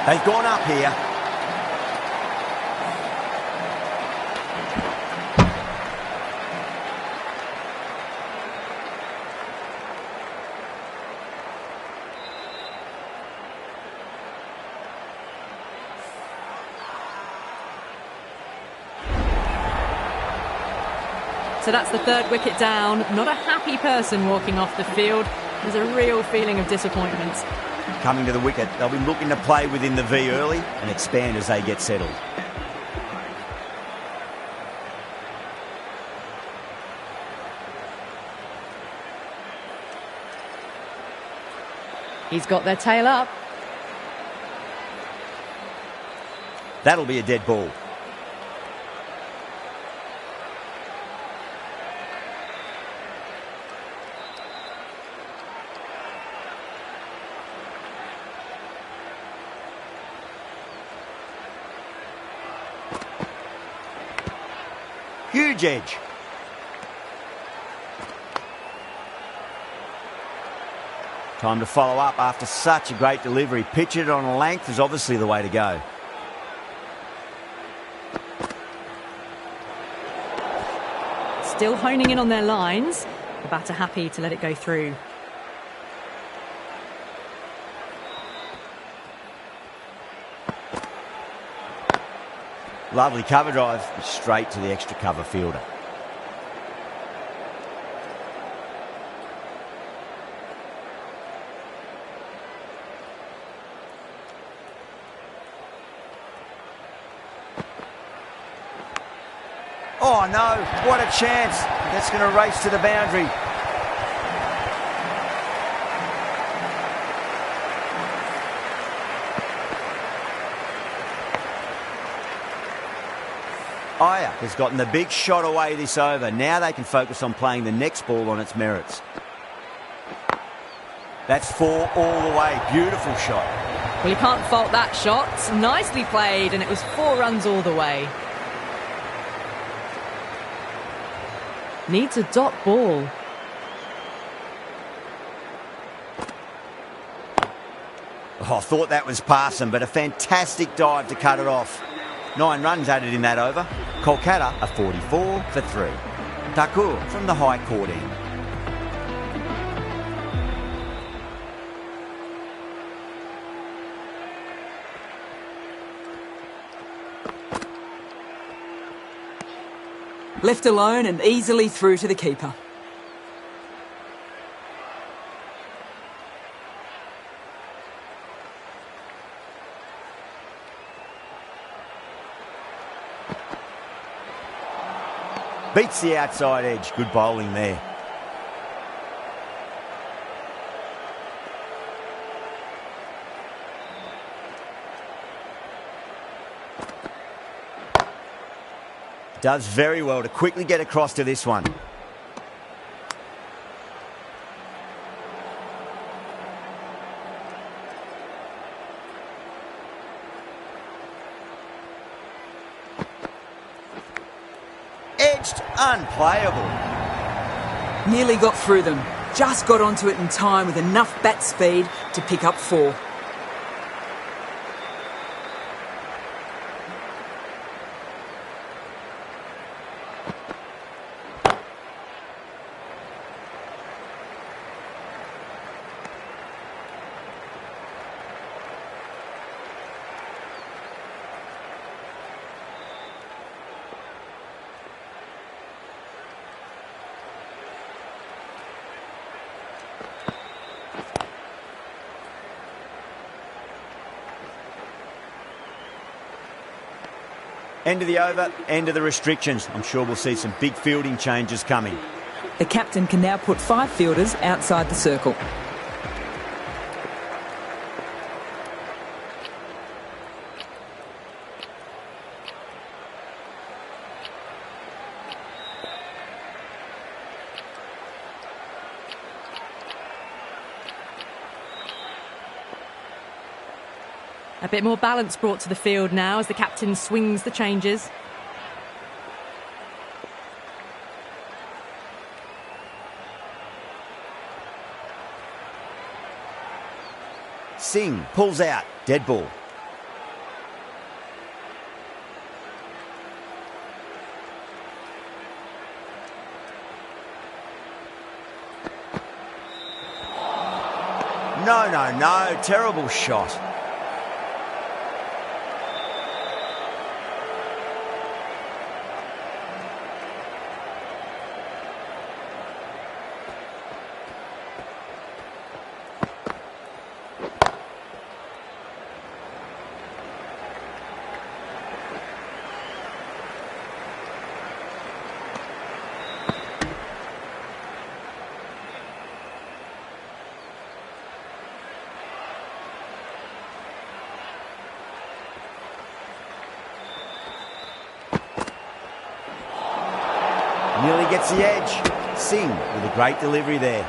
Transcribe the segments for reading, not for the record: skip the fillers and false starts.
They've gone up here. So that's the third wicket down. Not a happy person walking off the field. There's a real feeling of disappointment. Coming to the wicket, they'll be looking to play within the V early and expand as they get settled. He's got their tail up. That'll be a dead ball. Huge edge. Time to follow up after such a great delivery. Pitch it on a length is obviously the way to go. Still honing in on their lines. The batter happy to let it go through. Lovely cover drive, straight to the extra cover fielder. Oh no, what a chance. That's going to race to the boundary. Iyer has gotten the big shot away this over. Now they can focus on playing the next ball on its merits. That's 4 all the way. Beautiful shot. Well, you can't fault that shot. Nicely played, and it was 4 runs all the way. Needs a dot ball. Oh, I thought that was passing, but a fantastic dive to cut it off. 9 runs added in that over. Kolkata are 44 for 3. Thakur from the high court end. Left alone and easily through to the keeper. Beats the outside edge. Good bowling there. Does very well to quickly get across to this one. Edged, unplayable. Nearly got through them. Just got onto it in time with enough bat speed to pick up 4. End of the over, end of the restrictions. I'm sure we'll see some big fielding changes coming. The captain can now put 5 fielders outside the circle. A bit more balance brought to the field now as the captain swings the changes. Singh pulls out. Dead ball. No, no, no. Terrible shot. Nearly gets the edge. Singh with a great delivery there.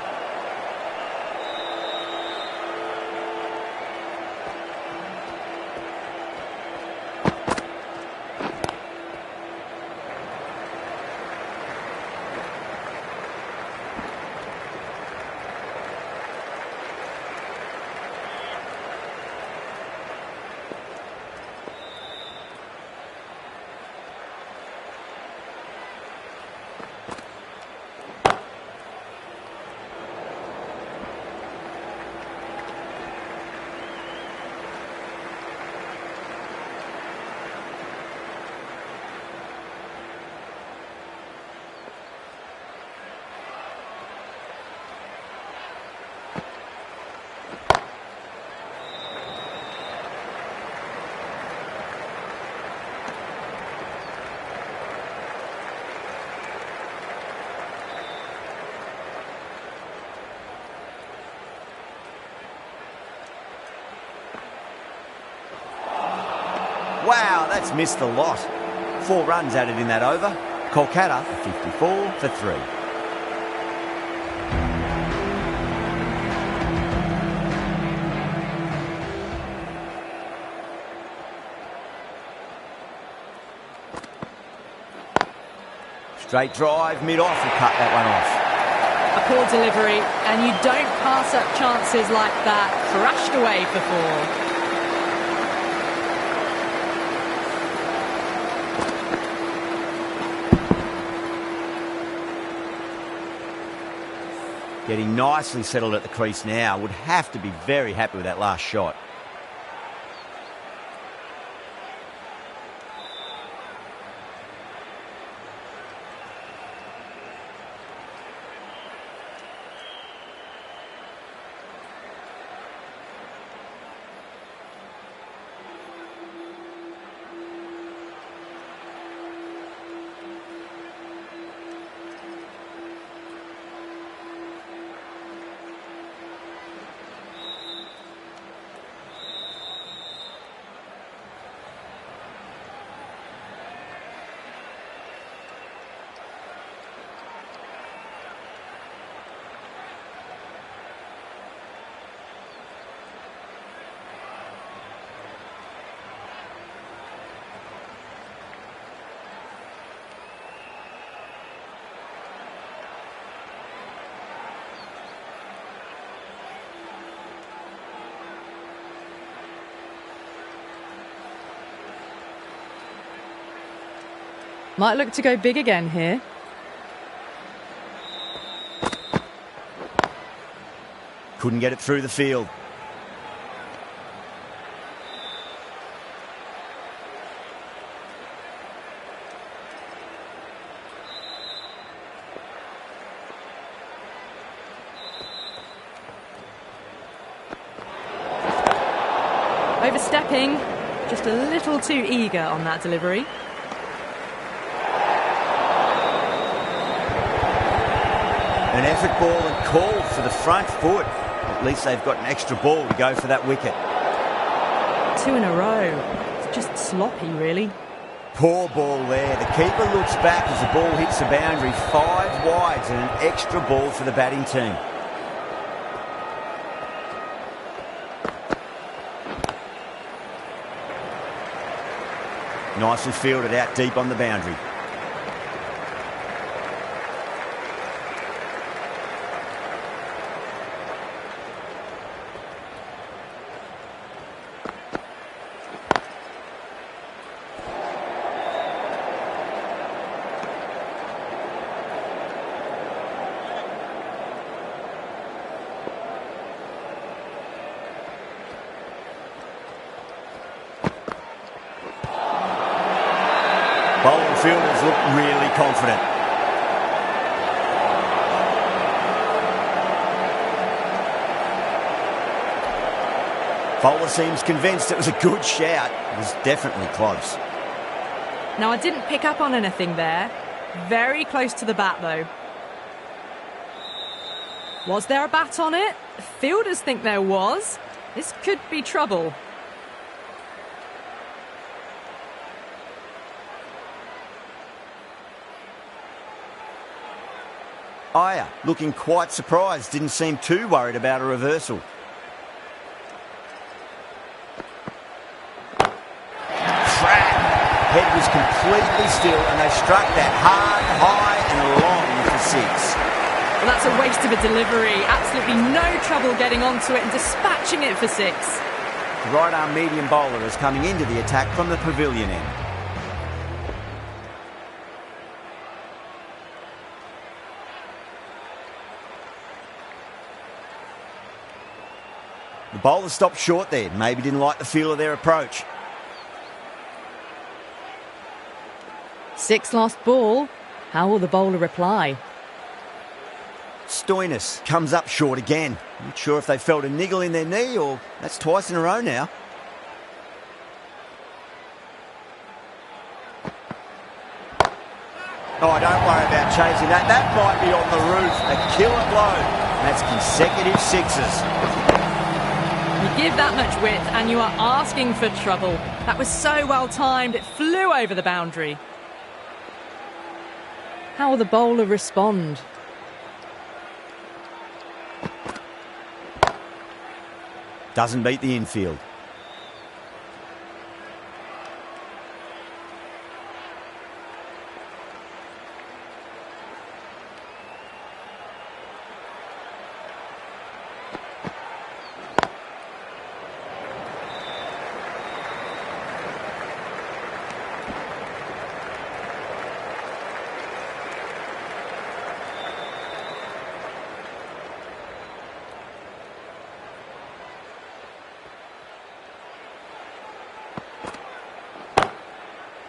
Wow, that's missed a lot. 4 runs added in that over. Kolkata 54 for 3. Straight drive, mid-off, and cut that one off. A poor delivery, and you don't pass up chances like that. Thrashed away for 4. Getting nicely settled at the crease now. Would have to be very happy with that last shot. Might look to go big again here. Couldn't get it through the field. Overstepping, just a little too eager on that delivery. An effort ball and called for the front foot. At least they've got an extra ball to go for that wicket. 2 in a row. It's just sloppy, really. Poor ball there. The keeper looks back as the ball hits the boundary. 5 wides and an extra ball for the batting team. Nicely fielded out deep on the boundary. fielders look really confident. Bowler seems convinced it was a good shout. It was definitely close. Now, I didn't pick up on anything there. Very close to the bat, though. Was there a bat on it? Fielders think there was. This could be trouble. Iyer, looking quite surprised, didn't seem too worried about a reversal. Head was completely still and they struck that hard, high and long for six. Well, that's a waste of a delivery. Absolutely no trouble getting onto it and dispatching it for six. The right-arm medium bowler is coming into the attack from the pavilion end. The bowler stopped short there. Maybe didn't like the feel of their approach. Six last ball. How will the bowler reply? Stoinis comes up short again. Not sure if they felt a niggle in their knee or that's twice in a row now. Oh, don't worry about chasing that. That might be on the roof. A killer blow. That's consecutive sixes. You give that much width and you are asking for trouble. That was so well timed. It flew over the boundary. How will the bowler respond? Doesn't beat the infield.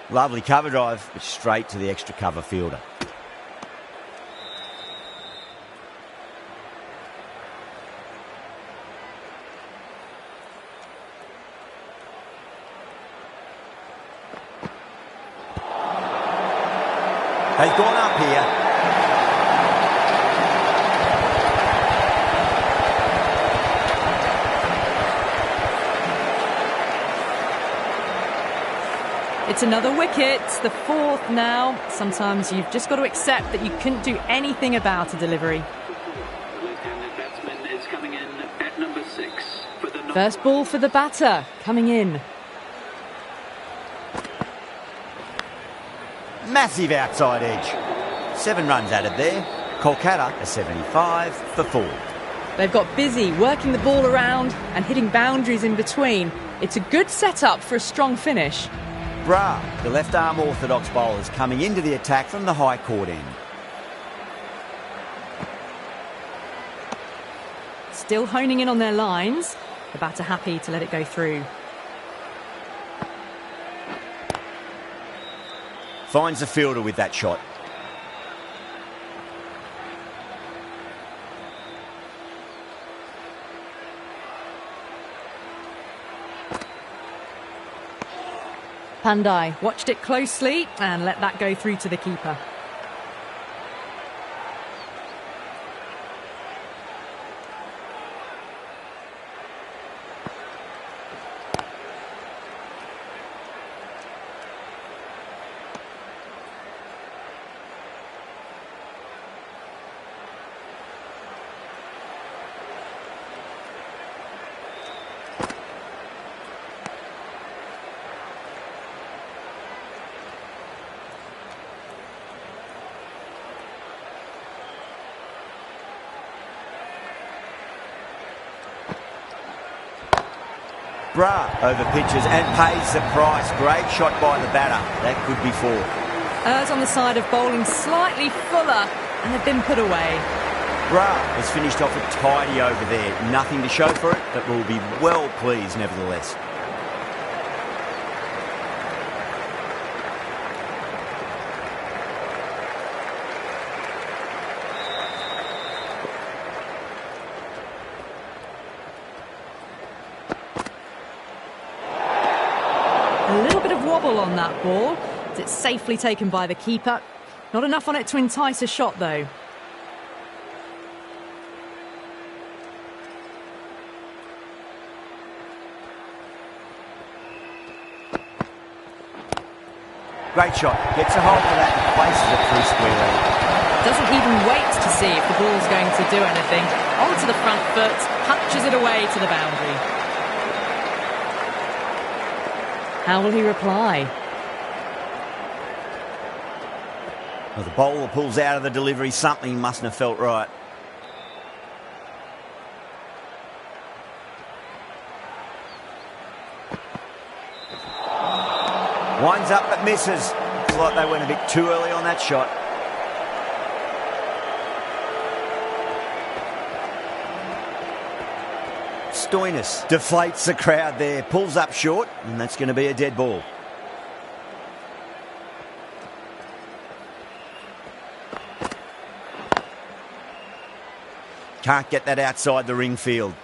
Lovely cover drive, but straight to the extra cover fielder. They've gone up here. It's another wicket, the fourth now. Sometimes you've just got to accept that you couldn't do anything about a delivery. First ball for the batter, coming in. Massive outside edge. 7 runs added there. Kolkata a 75 for 4. They've got busy working the ball around and hitting boundaries in between. It's a good setup for a strong finish. Bra, the left-arm orthodox bowlers coming into the attack from the high court end. Still honing in on their lines. The batter happy to let it go through. Finds the fielder with that shot. Pandai watched it closely and let that go through to the keeper. Bra over pitches and pays the price. Great shot by the batter. That could be 4. Errs on the side of bowling slightly fuller and they've been put away. Bra has finished off a tidy over there. Nothing to show for it, but will be well pleased nevertheless. A little bit of wobble on that ball. It's safely taken by the keeper. Not enough on it to entice a shot, though. Great shot. Gets a hold of that and places it through square leg. Doesn't even wait to see if the ball's going to do anything. Onto the front foot, punches it away to the boundary. How will he reply? Well, the bowler pulls out of the delivery. Something mustn't have felt right. Winds up but misses. Looks like they went a bit too early on that shot. Stoinis deflates the crowd there. Pulls up short, and that's going to be a dead ball. Can't get that outside the ring field.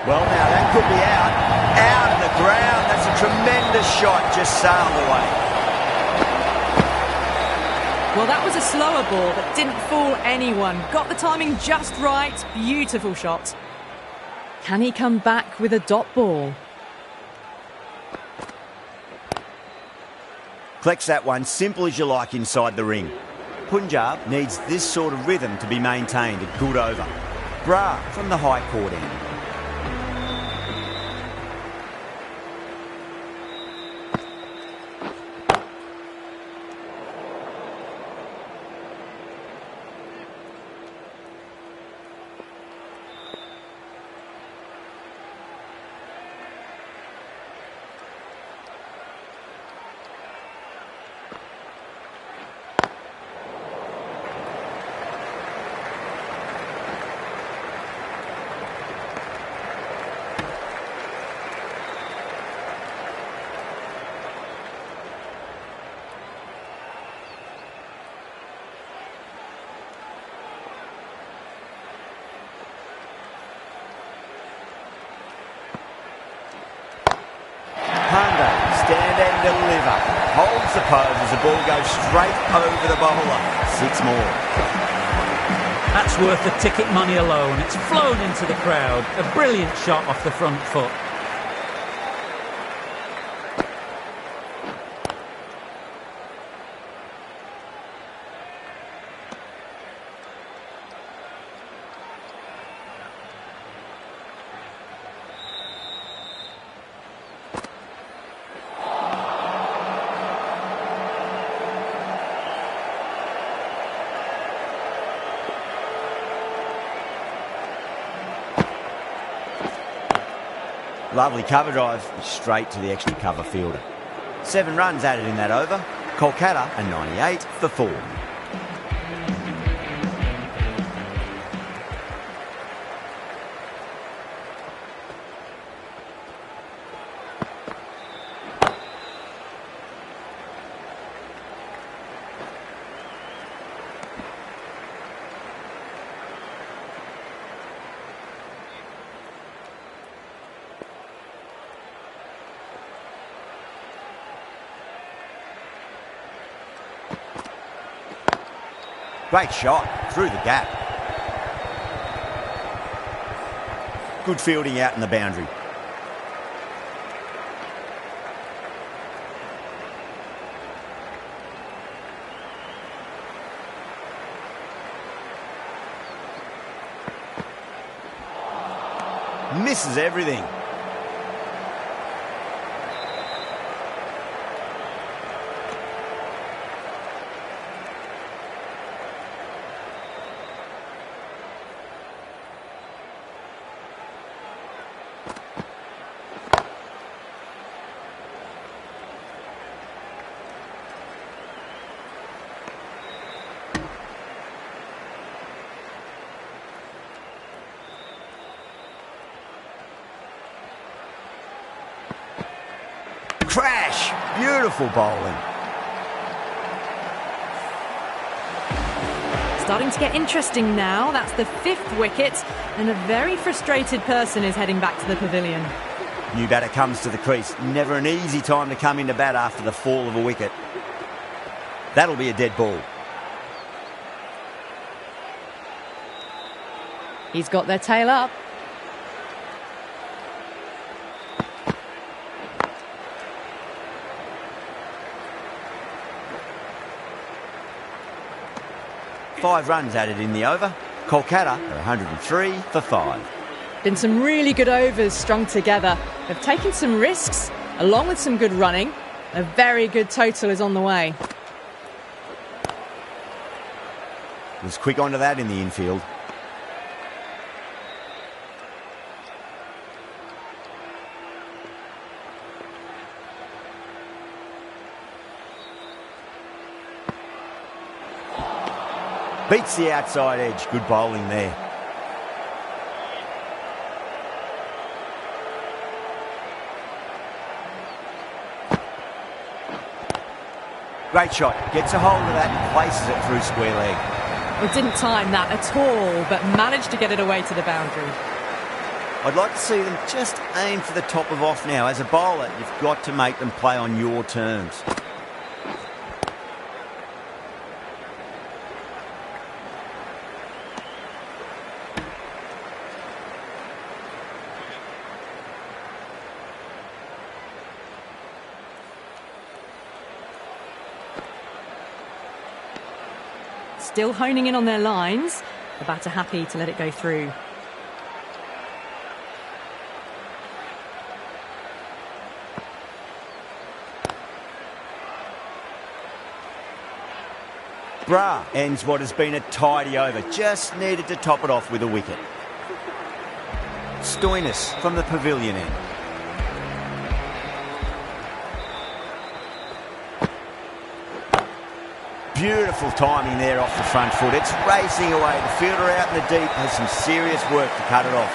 Well, now that could be out. Out of the ground. That's a tremendous shot. Just sailed away. Well, that was a slower ball that didn't fool anyone. Got the timing just right. Beautiful shot. Can he come back with a dot ball? Collects that one, simple as you like, inside the ring. Punjab needs this sort of rhythm to be maintained. A good over. Bra from the high court end. Stand and deliver. Holds the pose as the ball goes straight over the bowler. 6 more. That's worth the ticket money alone. It's flown into the crowd. A brilliant shot off the front foot. Lovely cover drive, straight to the extra cover fielder. 7 runs added in that over. Kolkata a 98 for 4. Great shot, through the gap. Good fielding out in the boundary. Misses everything. Crash! Beautiful bowling. starting to get interesting now. That's the 5th wicket, and a very frustrated person is heading back to the pavilion. New batter comes to the crease. Never an easy time to come into bat after the fall of a wicket. That'll be a dead ball. He's got their tail up. Five runs added in the over. Kolkata are 103 for 5. Been some really good overs strung together. They've taken some risks, along with some good running. A very good total is on the way. Was quick onto that in the infield. Beats the outside edge. Good bowling there. Great shot. Gets a hold of that and places it through square leg. Well, didn't time that at all, but managed to get it away to the boundary. I'd like to see them just aim for the top of off now. As a bowler, you've got to make them play on your terms. Still honing in on their lines. The batter happy to let it go through. Bra ends what has been a tidy over. Just needed to top it off with a wicket. Stoinis from the pavilion end. Beautiful timing there off the front foot. It's racing away. The fielder out in the deep has some serious work to cut it off.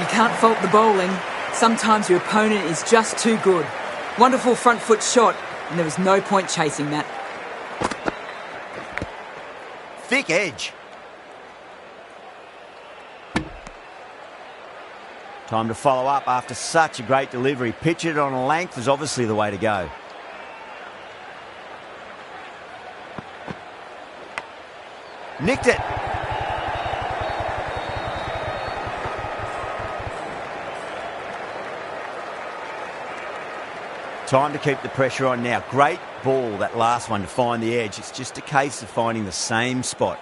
You can't fault the bowling. Sometimes your opponent is just too good. Wonderful front foot shot, and there was no point chasing that. Thick edge. Time to follow up after such a great delivery. Pitch it on a length is obviously the way to go. Nicked it. Time to keep the pressure on now. Great ball, that last one, to find the edge. It's just a case of finding the same spot.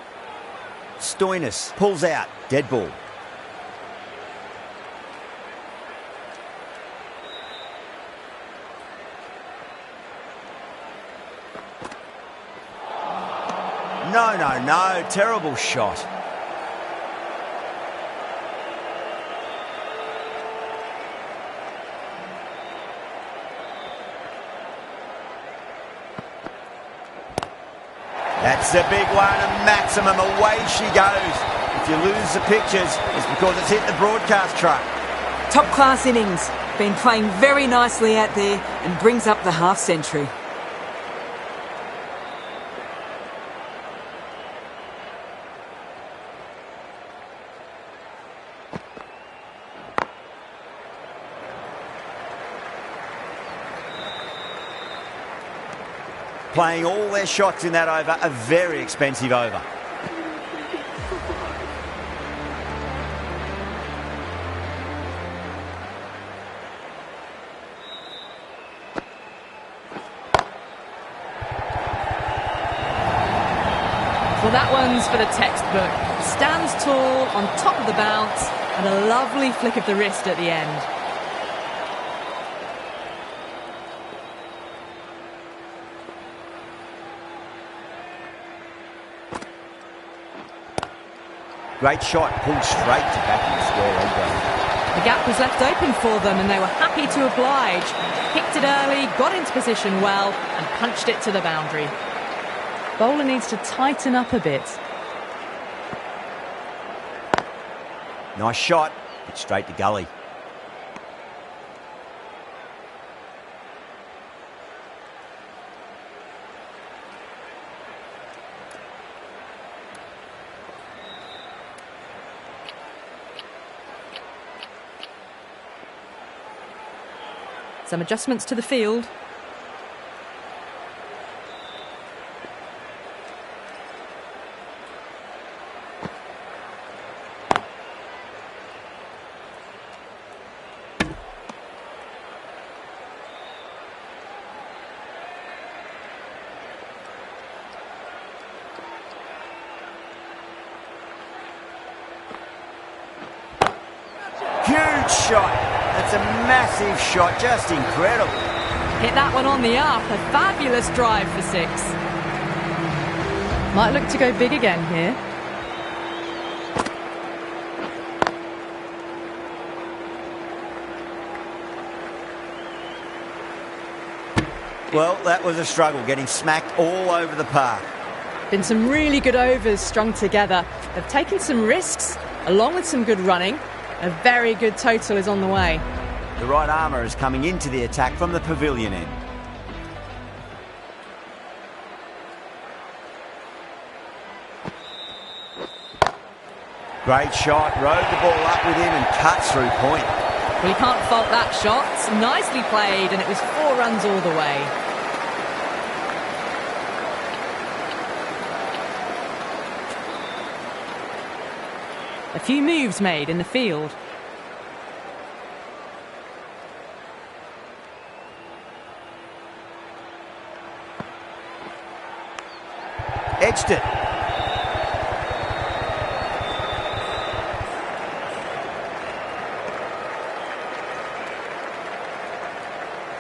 Stoinis pulls out. Dead ball. No. Terrible shot. That's a big one, a maximum. Away she goes. If you lose the pictures, it's because it's hit the broadcast truck. Top class innings. Been playing very nicely out there and brings up the half century. Playing all their shots in that over, a very expensive over. Well, that one's for the textbook. Stands tall on top of the bounce and a lovely flick of the wrist at the end. Great shot, pulled straight to back in the square leg. The gap was left open for them and they were happy to oblige. Picked it early, got into position well and punched it to the boundary. Bowler needs to tighten up a bit. Nice shot, but straight to gully. Some adjustments to the field. Huge shot. That's a massive shot, just incredible. Hit that one on the up. A fabulous drive for 6. Might look to go big again here. Well, that was a struggle, getting smacked all over the park. Been some really good overs strung together. They've taken some risks, along with some good running. A very good total is on the way. The right armour is coming into the attack from the pavilion end. Great shot, rode the ball up with him and cuts through point. Well, you can't fault that shot. Nicely played, and it was 4 runs all the way. A few moves made in the field. Edged it.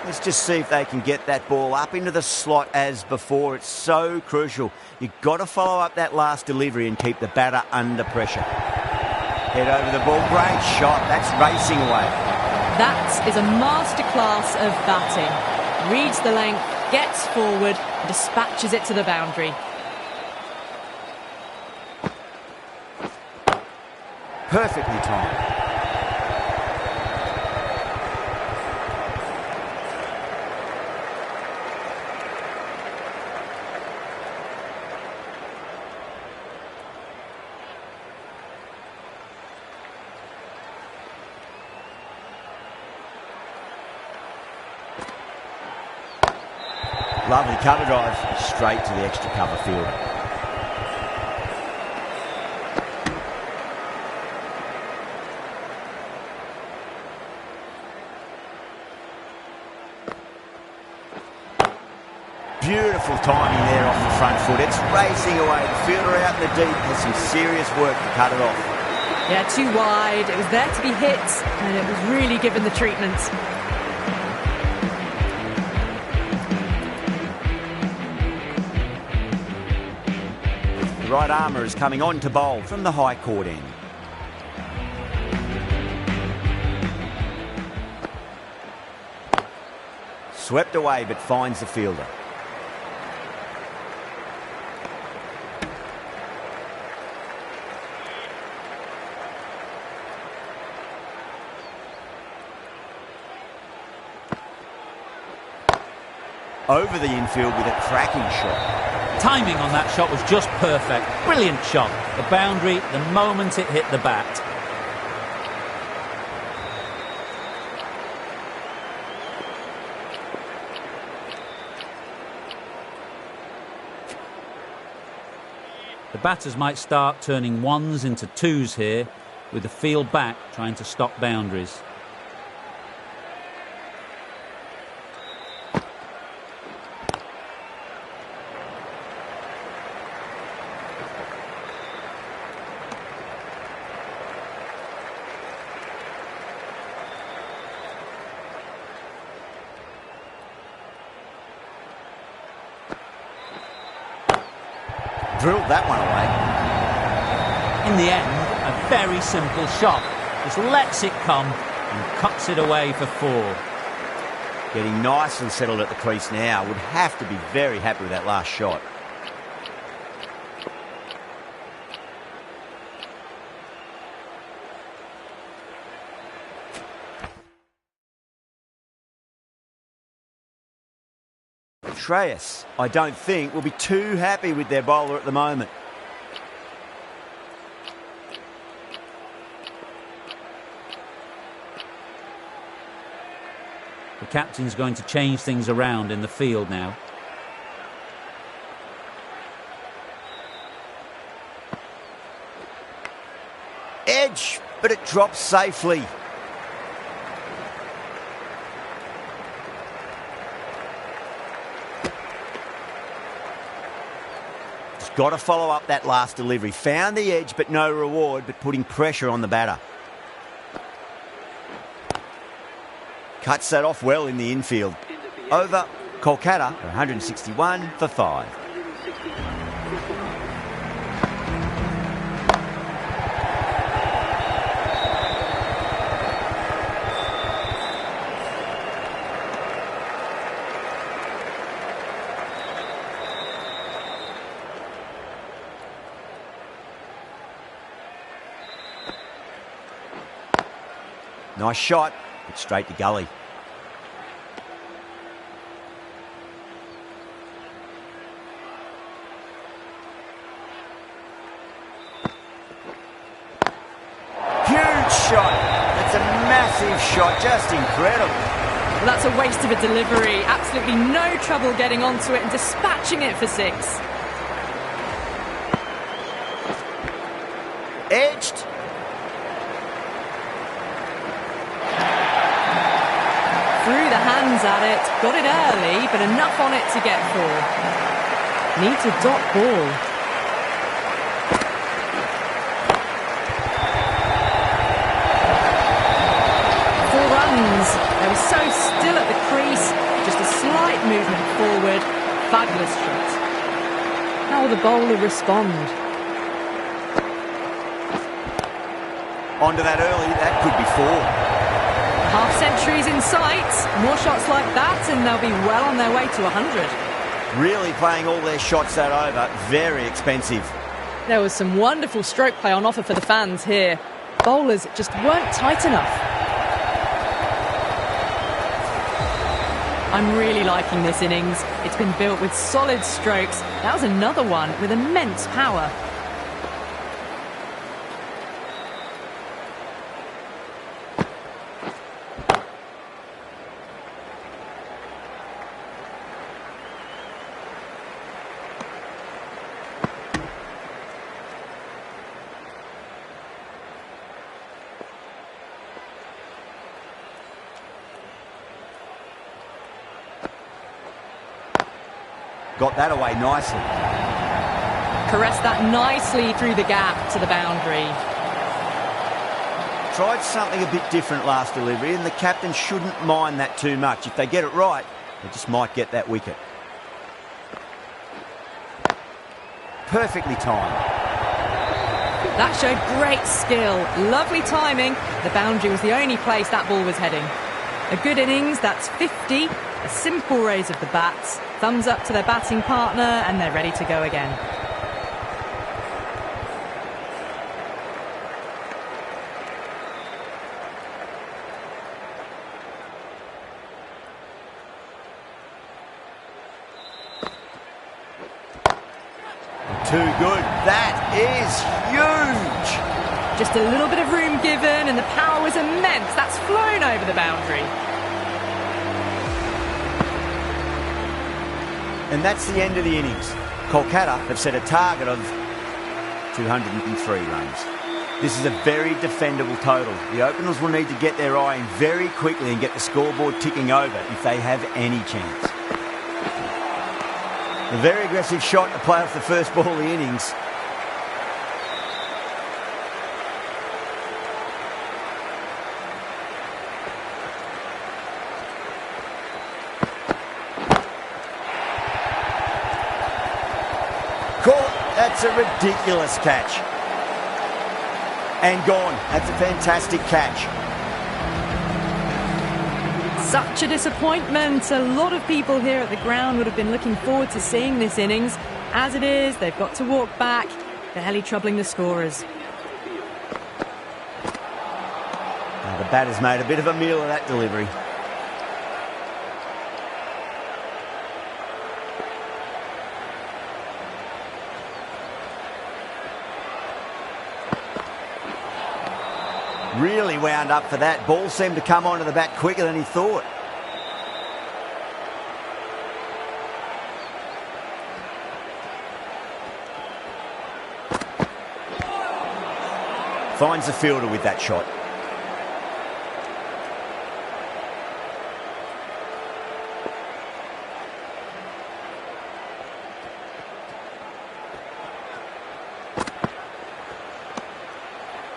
Let's just see if they can get that ball up into the slot as before. It's so crucial. You've got to follow up that last delivery and keep the batter under pressure. Head over the ball. Great shot. That's racing away. That is a masterclass of batting. Reads the length, gets forward, and dispatches it to the boundary. Perfectly timed. Lovely cover drive, straight to the extra cover field. Beautiful timing there off the front foot. It's racing away. The fielder out in the deep has some serious work to cut it off. Yeah, too wide. It was there to be hit, and it was really given the treatment. The right armour is coming on to bowl from the high court end. Swept away but finds the fielder. Over the infield with a cracking shot. Timing on that shot was just perfect. Brilliant shot. The boundary the moment it hit the bat. The batters might start turning 1s into 2s here, with the field back trying to stop boundaries. Drilled that one away. In the end, a very simple shot. Just lets it come and cuts it away for 4. Getting nice and settled at the crease now. Would have to be very happy with that last shot. Shreyas, I don't think, will be too happy with their bowler at the moment. The The captain's going to change things around in the field now. Edge, but it drops safely. Just got to follow up that last delivery. Found the edge, but no reward, but putting pressure on the batter. Cuts that off well in the infield. Over, Kolkata, 161 for 5. Nice shot, but straight to gully. Huge shot. That's a massive shot, just incredible. Well, that's a waste of a delivery. Absolutely no trouble getting onto it and dispatching it for 6. Edged. Threw the hands at it, got it early, but enough on it to get 4. Needs a dot ball. They were so still at the crease, just a slight movement forward. Fabulous shot. How will the bowler respond? Onto that early, that could be 4. Half centuries in sight. More shots like that and they'll be well on their way to 100. Really playing all their shots that over. Very expensive. There was some wonderful stroke play on offer for the fans here. Bowlers just weren't tight enough. I'm really liking this innings. It's been built with solid strokes. That was another one with immense power. Got that away nicely. Caressed that nicely through the gap to the boundary. Tried something a bit different last delivery, and the captain shouldn't mind that too much. If they get it right, they just might get that wicket. Perfectly timed. That showed great skill. Lovely timing. The boundary was the only place that ball was heading. A good innings, that's 50. A simple raise of the bats. Thumbs up to their batting partner, and they're ready to go again. Too good. That is huge. Just a little bit of room given, and the power was immense. That's flown over the boundary. And that's the end of the innings. Kolkata have set a target of 203 runs. This is a very defendable total. The openers will need to get their eye in very quickly and get the scoreboard ticking over if they have any chance. A very aggressive shot to play off the first ball of the innings. Caught. That's a ridiculous catch. And gone. That's a fantastic catch. Such a disappointment. A lot of people here at the ground would have been looking forward to seeing this innings. As it is, they've got to walk back, barely troubling the scorers. Now the batter's made a bit of a meal of that delivery. Really wound up for that. Ball seemed to come onto the bat quicker than he thought. Finds the fielder with that shot.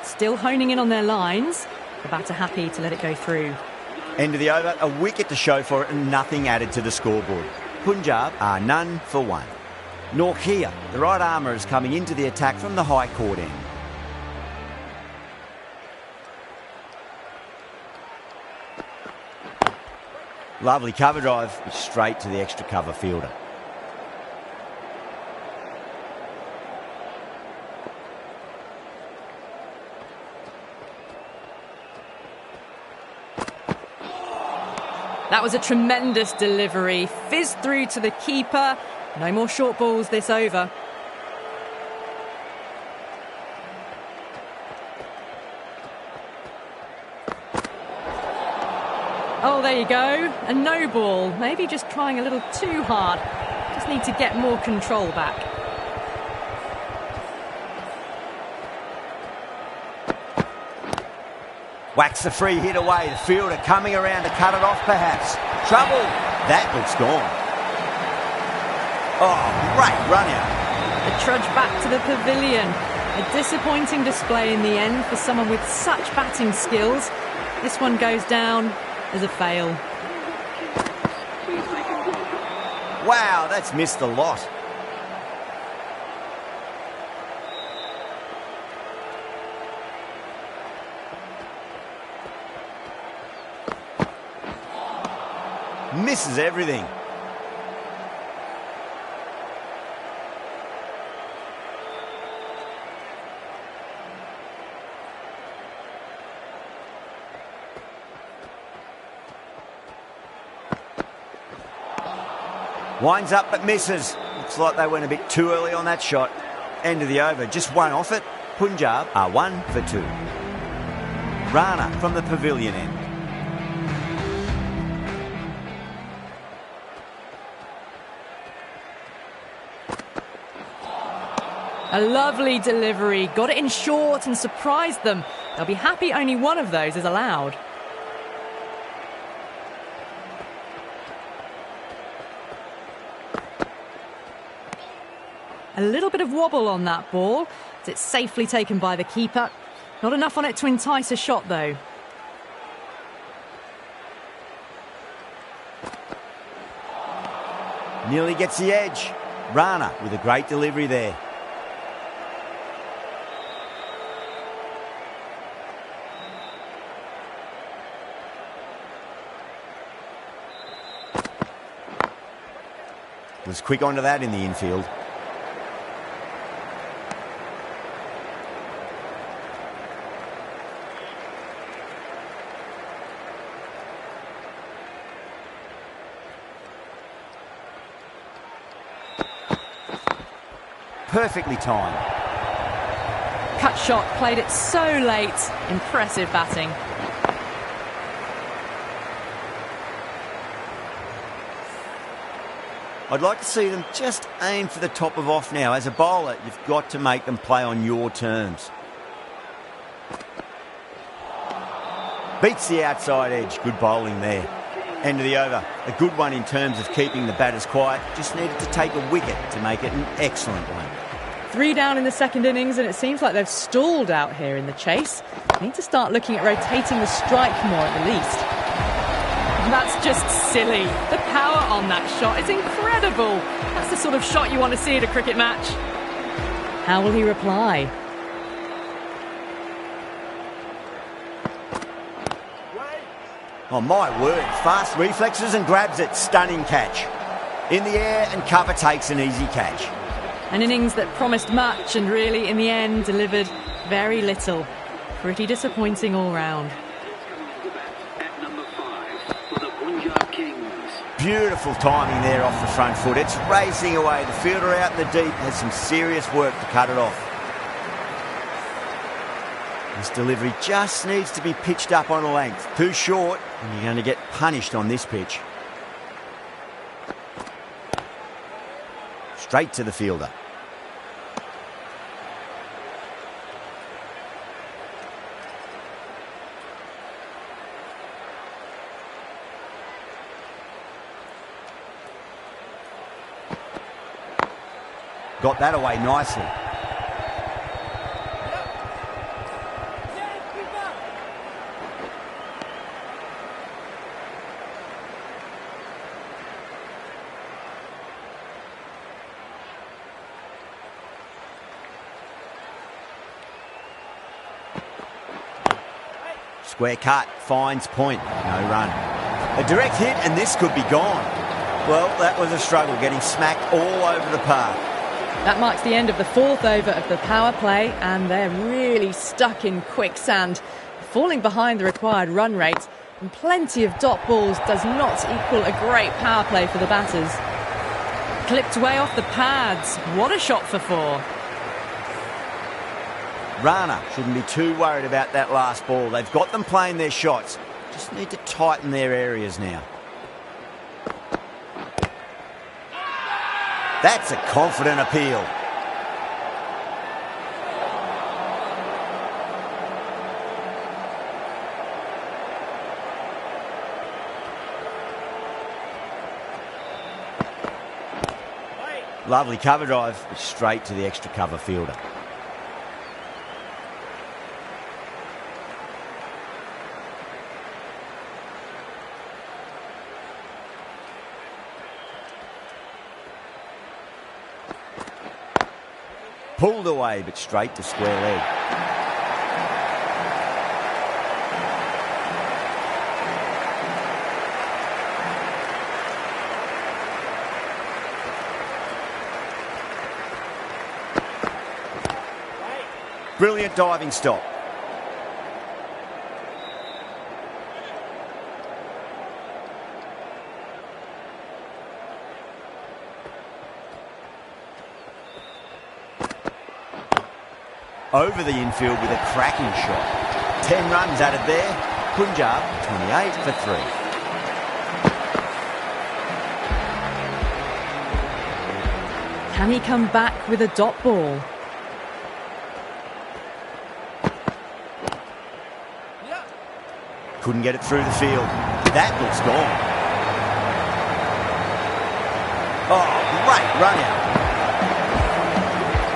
Still honing in on their lines. The batter happy to let it go through. End of the over, a wicket to show for it and nothing added to the scoreboard. Punjab are none for one. Norkia, the right armour, is coming into the attack from the high court end. Lovely cover drive, straight to the extra cover fielder. That was a tremendous delivery. Fizzed through to the keeper. No more short balls this over. Oh, there you go. A no ball. Maybe just trying a little too hard. Just need to get more control back. Whacks the free hit away. The fielder coming around to cut it off perhaps. Trouble. That looks gone. Oh, great run out. The trudge back to the pavilion. A disappointing display in the end for someone with such batting skills. This one goes down as a fail. Wow, that's missed a lot. Misses everything. Winds up but misses. Looks like they went a bit too early on that shot. End of the over. Just one off it. Punjab are 1 for 2. Rana from the pavilion end. A lovely delivery. Got it in short and surprised them. They'll be happy only one of those is allowed. A little bit of wobble on that ball. It's safely taken by the keeper. Not enough on it to entice a shot though. Nearly gets the edge. Rana with a great delivery there. Was quick onto that in the infield. Perfectly timed. Cut shot, played it so late. Impressive batting. I'd like to see them just aim for the top of off now. As a bowler, you've got to make them play on your terms. Beats the outside edge. Good bowling there. End of the over. A good one in terms of keeping the batters quiet. Just needed to take a wicket to make it an excellent one. 3 down in the second innings, and it seems like they've stalled out here in the chase. Need to start looking at rotating the strike more at the least. That's just silly. The power on that shot is incredible. That's the sort of shot you want to see at a cricket match. How will he reply? Oh my word, fast reflexes and grabs it. Stunning catch. In the air and cover takes an easy catch. An innings that promised much and really in the end delivered very little. Pretty disappointing all round. Beautiful timing there off the front foot. It's racing away. The fielder out in the deep has some serious work to cut it off. This delivery just needs to be pitched up on a length. Too short, and you're going to get punished on this pitch. Straight to the fielder. Got that away nicely. Square cut, finds point, no run. A direct hit and this could be gone. Well, that was a struggle, getting smacked all over the park. That marks the end of the fourth over of the power play, and they're really stuck in quicksand, falling behind the required run rate, and plenty of dot balls does not equal a great power play for the batters. Clipped way off the pads. What a shot for four. Rana shouldn't be too worried about that last ball. They've got them playing their shots. Just need to tighten their areas now. That's a confident appeal. Lovely cover drive, but straight to the extra cover fielder. Pulled away, but straight to square leg. Brilliant diving stop. Over the infield with a cracking shot. 10 runs added there. Punjab 28 for 3. Can he come back with a dot ball? Couldn't get it through the field. That looks gone. Oh, great run out.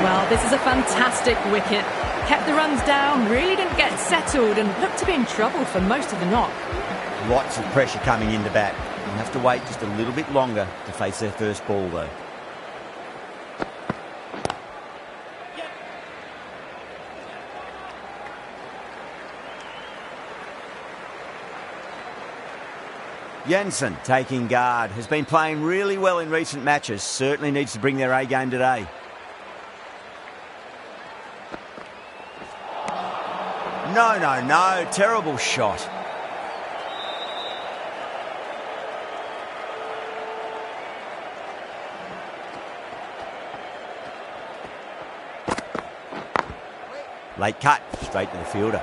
Well, this is a fantastic wicket. Kept the runs down, really didn't get settled and looked to be in trouble for most of the knock. Lots of pressure coming into bat. They'll have to wait just a little bit longer to face their first ball though. Jensen taking guard. Has been playing really well in recent matches. Certainly needs to bring their A game today. No. Terrible shot. Late cut. Straight to the fielder.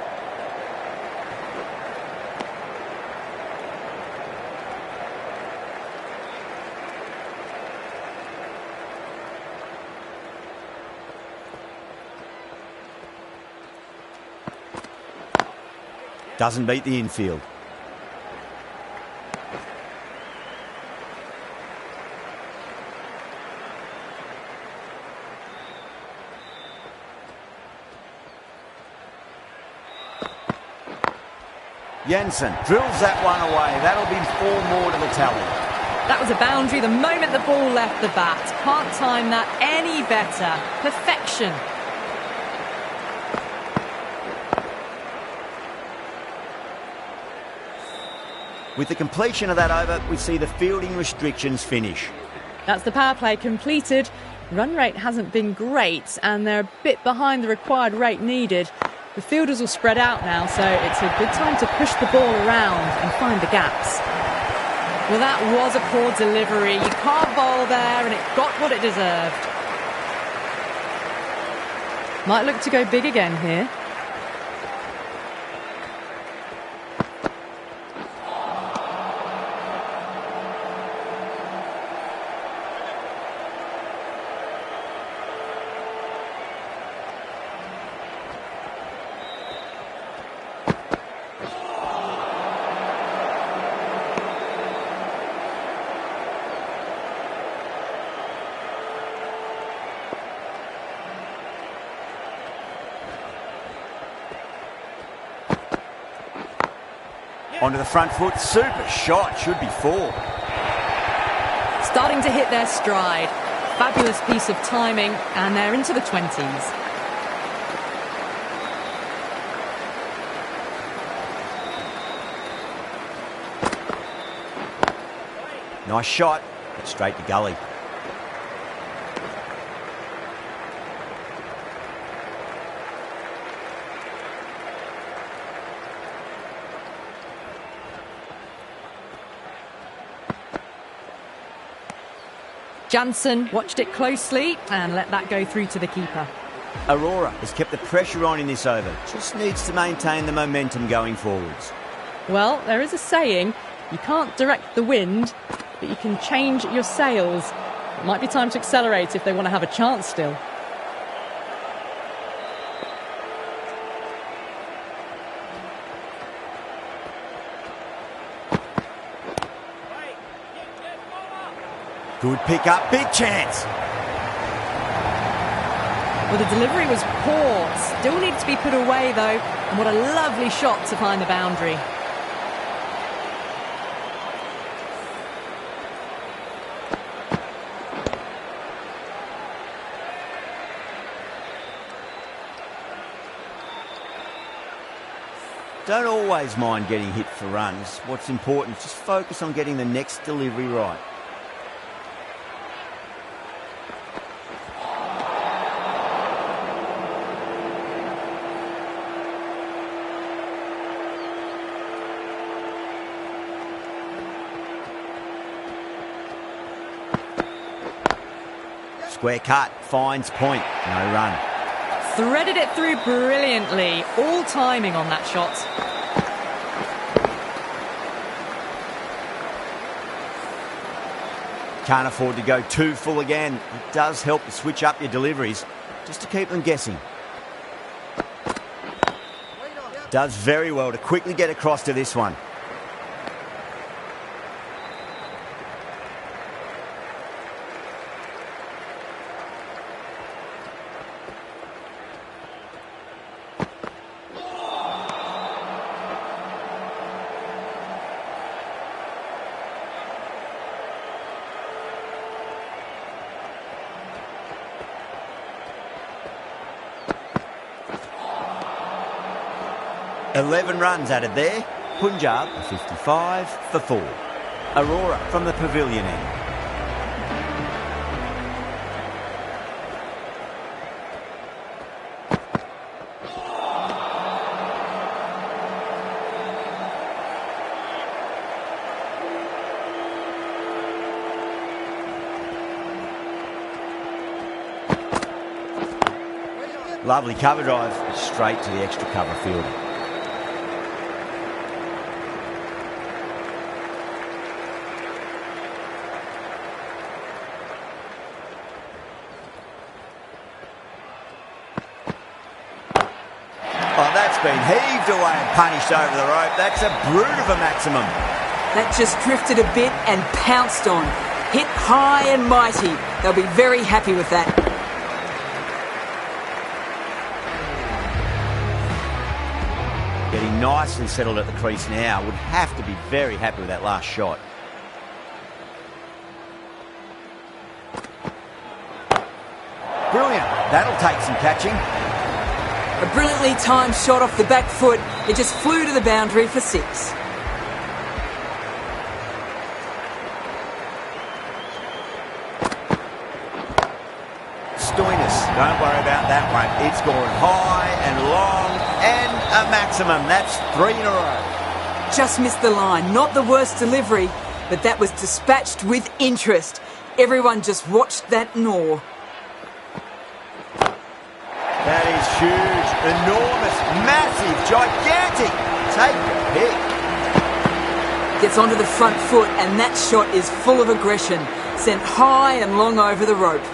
Doesn't beat the infield. Jensen drills that one away. That'll be 4 more to the tally. That was a boundary the moment the ball left the bat. Can't time that any better. Perfection. With the completion of that over, we see the fielding restrictions finish. That's the power play completed. Run rate hasn't been great and they're a bit behind the required rate needed. The fielders will spread out now, so it's a good time to push the ball around and find the gaps. Well, that was a poor delivery. You can't bowl there and it got what it deserved. Might look to go big again here. Onto the front foot, super shot, should be 4. Starting to hit their stride. Fabulous piece of timing, and they're into the 20s. Nice shot, but straight to gully. Jansen watched it closely and let that go through to the keeper. Aurora has kept the pressure on in this over. Just needs to maintain the momentum going forwards. Well, there is a saying, you can't direct the wind, but you can change your sails. It might be time to accelerate if they want to have a chance still. Good pick up, big chance. Well, the delivery was poor. Still needs to be put away, though. And what a lovely shot to find the boundary. Don't always mind getting hit for runs. What's important is just focus on getting the next delivery right. Square cut, finds point, no run. Threaded it through brilliantly. All timing on that shot. Can't afford to go too full again. It does help to switch up your deliveries, just to keep them guessing. Does very well to quickly get across to this one. Eleven runs added there. Punjab 55 for 4. Aurora from the pavilion end. Lovely cover drive, straight to the extra cover field. Oh, that's been heaved away and punished over the rope. That's a brute of a maximum. That just drifted a bit and pounced on. Hit high and mighty. They'll be very happy with that. Getting nice and settled at the crease now. Would have to be very happy with that last shot. Brilliant. That'll take some catching. A brilliantly timed shot off the back foot. It just flew to the boundary for 6. Stoinis, don't worry about that one. It's gone high and long and a maximum. That's 3 in a row. Just missed the line. Not the worst delivery, but that was dispatched with interest. Everyone just watched that gnaw. That is huge, enormous, massive, gigantic. Take your pick. Gets onto the front foot, and that shot is full of aggression. Sent high and long over the rope.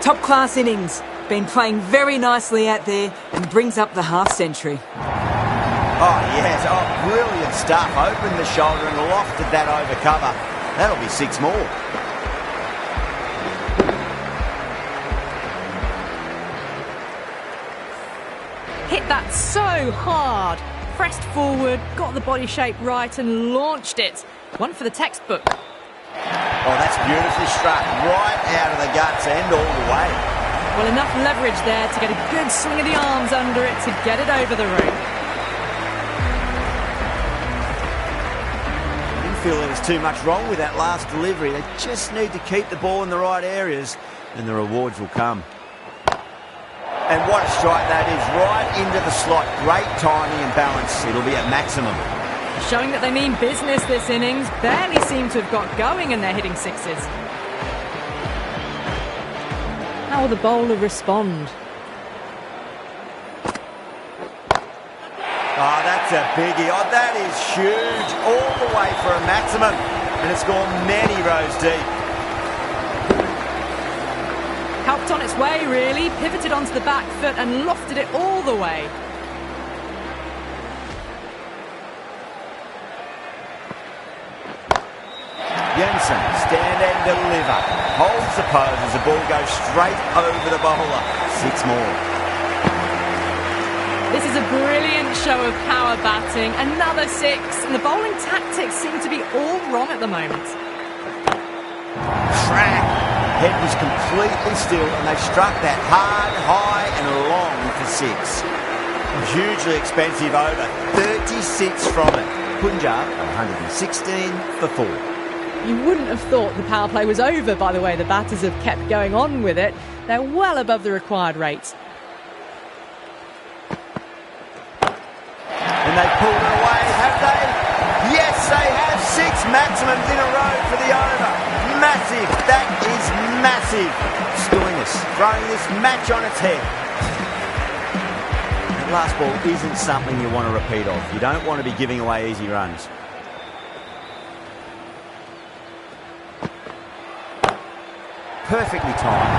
Top class innings. Been playing very nicely out there and brings up the half century. Oh, yes. Oh, brilliant stuff. Opened the shoulder and lofted that over cover. That'll be 6 more. Hit that so hard. pressed forward, got the body shape right and launched it. One for the textbook. Oh, that's beautifully struck, right out of the guts and all the way. Well, enough leverage there to get a good swing of the arms under it to get it over the rope. I didn't feel there was too much wrong with that last delivery. They just need to keep the ball in the right areas and the rewards will come. And what a strike that is, right into the slot. Great timing and balance. It'll be at maximum. Showing that they mean business this innings. Barely seem to have got going and they're hitting sixes. How will the bowler respond? Oh, that's a biggie. Oh, that is huge. All the way for a maximum. And it's gone many rows deep. Helped on its way, really. Pivoted onto the back foot and lofted it all the way. Jensen, stand and deliver. Holds the pose as the ball goes straight over the bowler. 6 more. This is a brilliant show of power batting. Another 6. And the bowling tactics seem to be all wrong at the moment. Crack. Head was completely still and they struck that hard, high and long for 6. Hugely expensive over. 36 from it. Punjab, 116 for 4. You wouldn't have thought the power play was over by the way the batters have kept going on with it. They're well above the required rates. And they pulled it away, have they? Yes, they have 6 maximums in a row for the over. Massive, that is massive. Stoinis throwing this match on its head. That last ball isn't something you want to repeat of. You don't want to be giving away easy runs. Perfectly timed.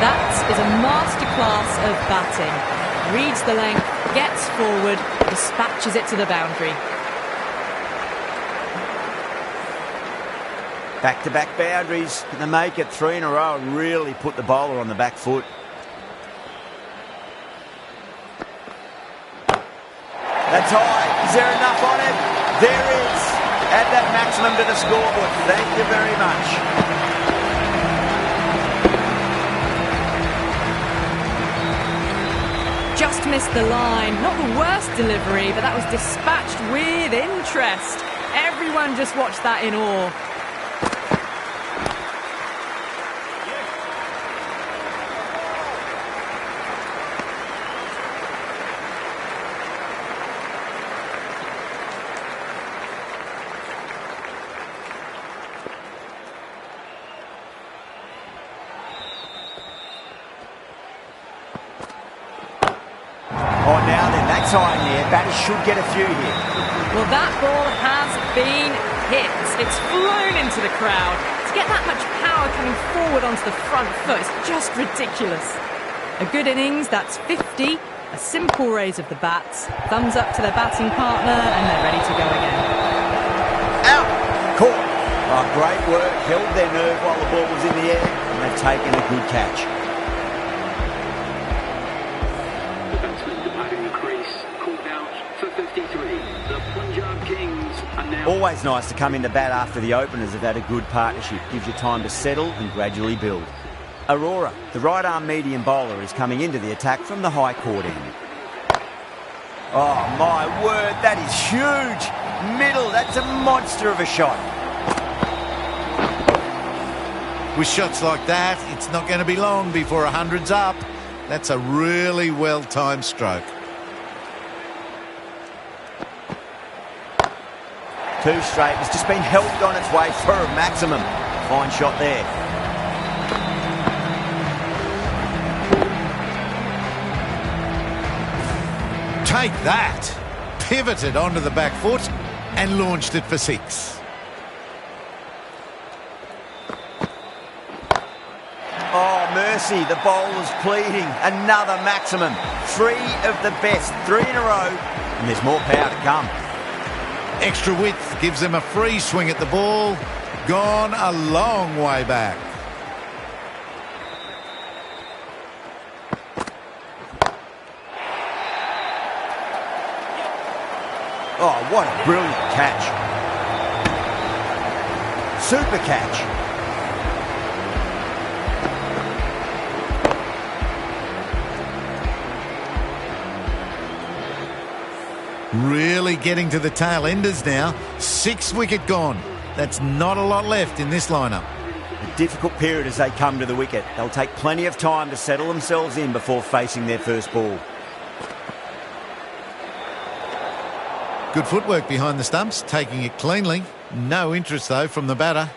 That is a masterclass of batting. Reads the length, gets forward, dispatches it to the boundary. Back-to-back boundaries. Can they make it 3 in a row and really put the bowler on the back foot? That's high. Is there enough on it? There is. Add that maximum to the scoreboard. Thank you very much. Just missed the line. Not the worst delivery, but that was dispatched with interest. Everyone just watched that in awe. Oh, now then, that's high in the air. Batters should get a few here. Well, that ball has been hit. It's flown into the crowd. To get that much power coming forward onto the front foot is just ridiculous. A good innings, that's 50. A simple raise of the bats. Thumbs up to their batting partner, and they're ready to go again. Out! Caught. Oh, great work. Held their nerve while the ball was in the air, and they've taken a good catch. Always nice to come into bat after the openers have had a good partnership. Gives you time to settle and gradually build. Aurora, the right-arm medium bowler, is coming into the attack from the high court end. Oh, my word, that is huge. Middle, that's a monster of a shot. With shots like that, it's not going to be long before 100's up. That's a really well-timed stroke. 2 straight. It's just been helped on its way for a maximum. Fine shot there. Take that. Pivoted onto the back foot and launched it for 6. Oh, mercy. The bowler's pleading. Another maximum. 3 of the best. 3 in a row. And there's more power to come. Extra width gives them a free swing at the ball. Gone a long way back. Oh, what a brilliant catch. Super catch. Really getting to the tail enders now. 6 wicket gone. That's not a lot left in this lineup. A difficult period as they come to the wicket. They'll take plenty of time to settle themselves in before facing their first ball. Good footwork behind the stumps, taking it cleanly. No interest, though, from the batter.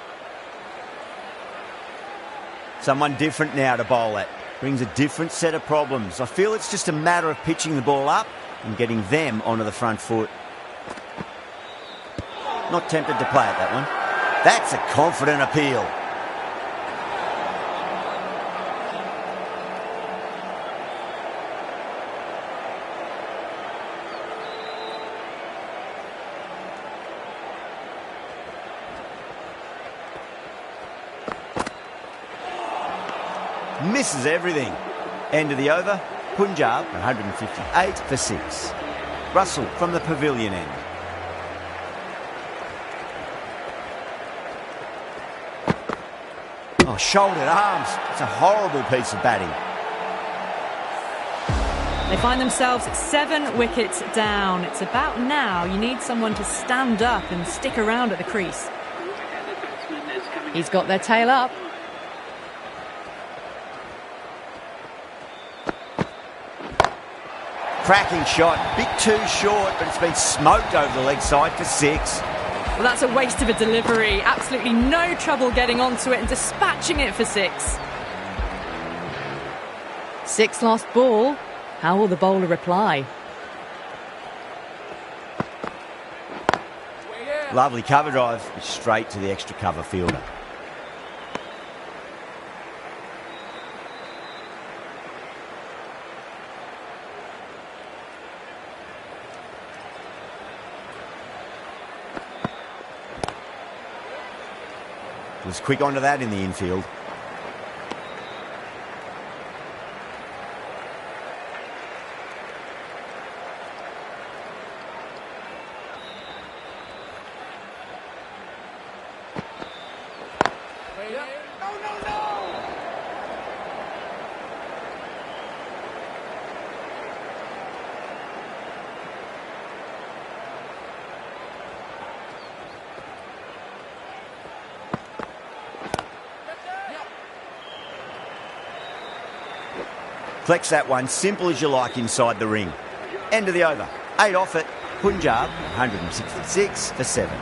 Someone different now to bowl at. Brings a different set of problems. I feel it's just a matter of pitching the ball up and getting them onto the front foot. Not tempted to play at that one. That's a confident appeal. Misses everything. End of the over. Punjab 158 for 6. Russell from the pavilion end. Oh, shouldered arms. It's a horrible piece of batting. They find themselves 7 wickets down. It's about now you need someone to stand up and stick around at the crease. He's got their tail up. Cracking shot. Bit too short, but it's been smoked over the leg side for 6. Well, that's a waste of a delivery. Absolutely no trouble getting onto it and dispatching it for 6. 6 last ball. How will the bowler reply? Lovely cover drive. Straight to the extra cover fielder. Was quick onto that in the infield. Flex that one, simple as you like inside the ring. End of the over. 8 off it. Punjab, 166 for 7.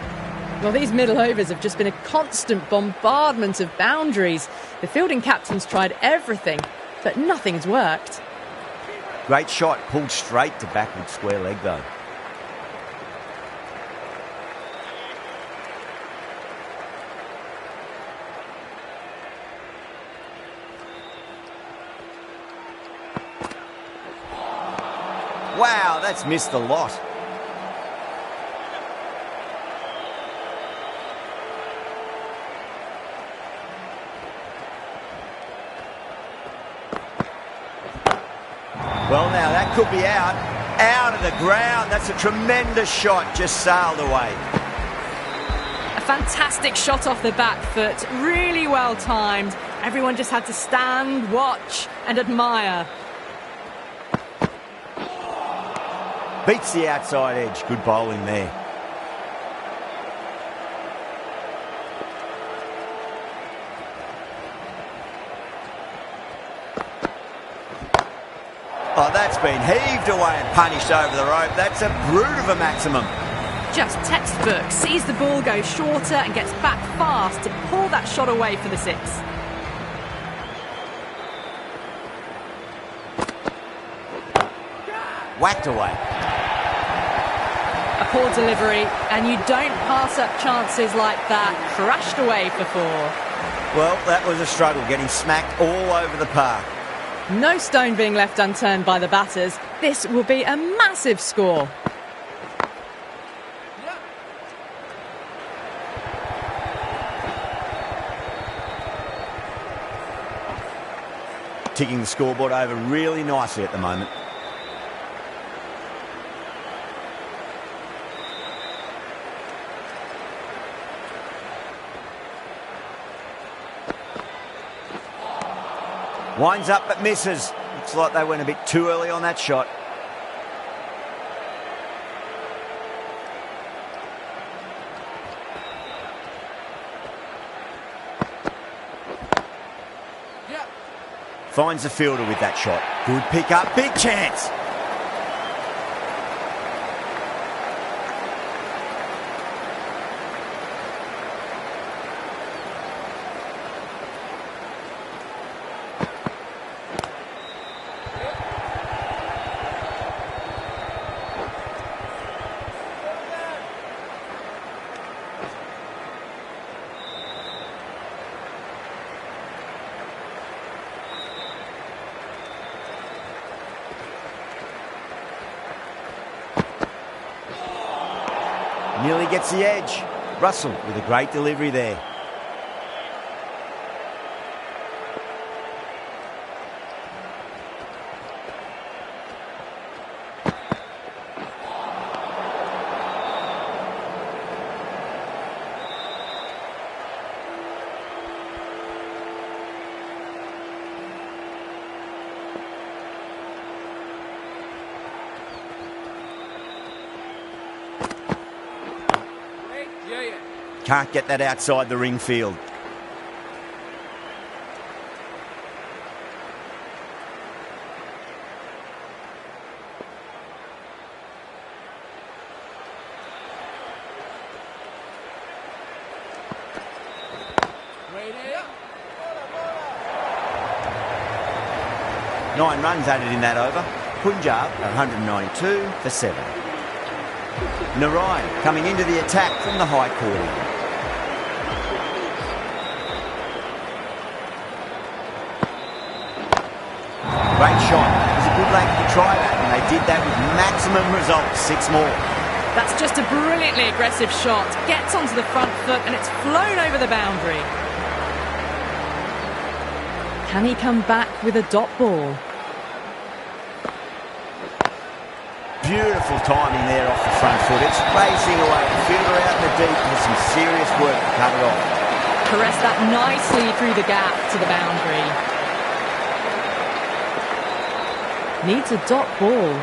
Well, these middle overs have just been a constant bombardment of boundaries. The fielding captains tried everything, but nothing's worked. Great shot, pulled straight to backward square leg though. Wow, that's missed the lot. Well, now that could be out. Out of the ground. That's a tremendous shot. Just sailed away. A fantastic shot off the back foot. Really well timed. Everyone just had to stand, watch and admire. Beats the outside edge. Good bowling there. Oh, that's been heaved away and punished over the rope. That's a brute of a maximum. Just textbook. Sees the ball go shorter and gets back fast to pull that shot away for the 6. Whacked away. A poor delivery, and you don't pass up chances like that. Crushed away for 4. Well, that was a struggle, getting smacked all over the park. No stone being left unturned by the batters. This will be a massive score. Ticking the scoreboard over really nicely at the moment. Winds up but misses. Looks like they went a bit too early on that shot. Finds the fielder with that shot. Good pick up, big chance. Nearly gets the edge. Russell with a great delivery there. Can't get that outside the ring field. Nine runs added in that over. Punjab 192 for 7. Narayan coming into the attack from the high court end. Great shot. It was a good length to try that, and they did that with maximum results. 6 more. That's just a brilliantly aggressive shot. Gets onto the front foot and it's flown over the boundary. Can he come back with a dot ball? Beautiful timing there off the front foot. It's racing away. The fielder out in the deep with some serious work to cut it off. Caressed that nicely through the gap to the boundary. Needs a dot ball.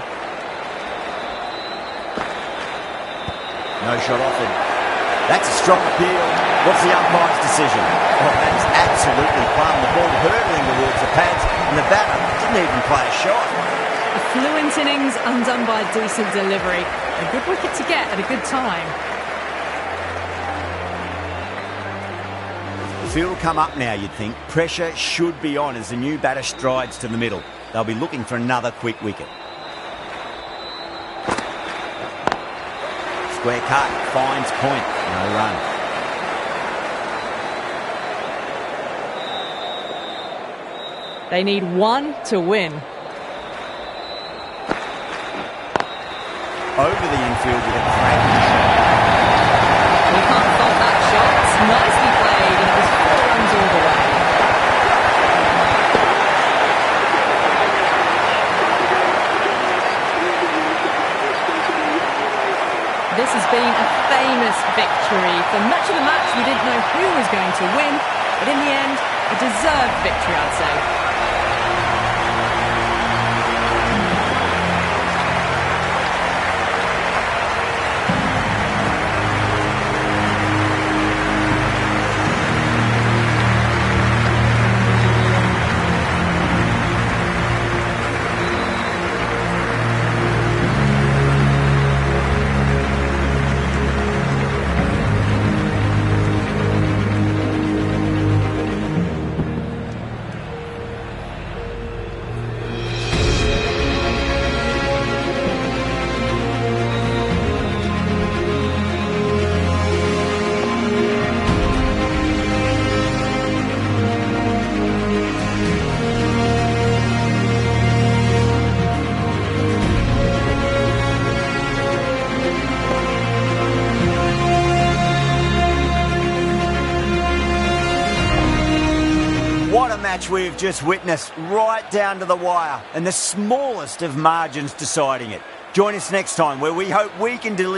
No shot offered. That's a strong appeal. What's the umpire's decision? Oh, that is absolutely plumb. The ball hurtling towards the pads, and the batter didn't even play a shot. A fluent innings undone by a decent delivery. A good wicket to get at a good time. The field will come up now, you'd think. Pressure should be on as the new batter strides to the middle. They'll be looking for another quick wicket. Square cut, finds point, no run. They need 1 to win. Over the infield with a cracking shot. We can't fault that shot. It's nicely played and it was 4 runs all the way. This has been a famous victory. For much of the match, we didn't know who was going to win, but in the end, a deserved victory, I'd say. What a match we've just witnessed, right down to the wire, and the smallest of margins deciding it. Join us next time, where we hope we can deliver